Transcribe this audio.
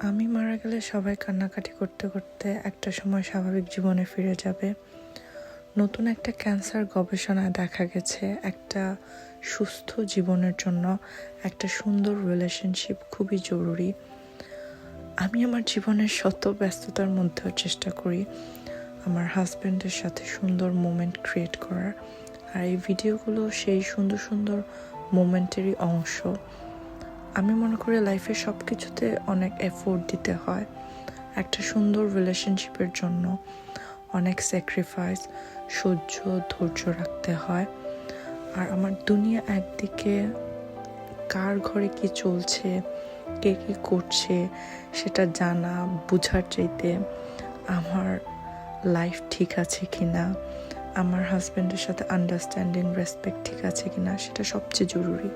আমি মারা গেলে সবাই কান্নাকাটি করতে করতে একটা সময় স্বাভাবিক জীবনে ফিরে যাবে। নতুন একটা ক্যান্সার গবেষণায় দেখা গেছে একটা সুস্থ জীবনের জন্য একটা সুন্দর রিলেশনশিপ খুবই জরুরি। আমি আমার জীবনের শত ব্যস্ততার মধ্যেও চেষ্টা করি আমার হাজব্যান্ডের সাথে সুন্দর মোমেন্ট ক্রিয়েট করার, আর এই ভিডিওগুলো সেই সুন্দর সুন্দর মোমেন্টেরই অংশ। আমি মনে করি লাইফে সব কিছুতে অনেক এফোর্ট দিতে হয়, একটা সুন্দর রিলেশনশিপের জন্য অনেক স্যাক্রিফাইস, সহ্য, ধৈর্য রাখতে হয়। আর আমার দুনিয়া একদিকে, কার ঘরে কি চলছে, কে কী করছে সেটা জানা বোঝার চাইতে আমার লাইফ ঠিক আছে কি না, আমার হাজব্যান্ডের সাথে আন্ডারস্ট্যান্ডিং রেসপেক্ট ঠিক আছে কি না, সেটা সবচেয়ে জরুরি।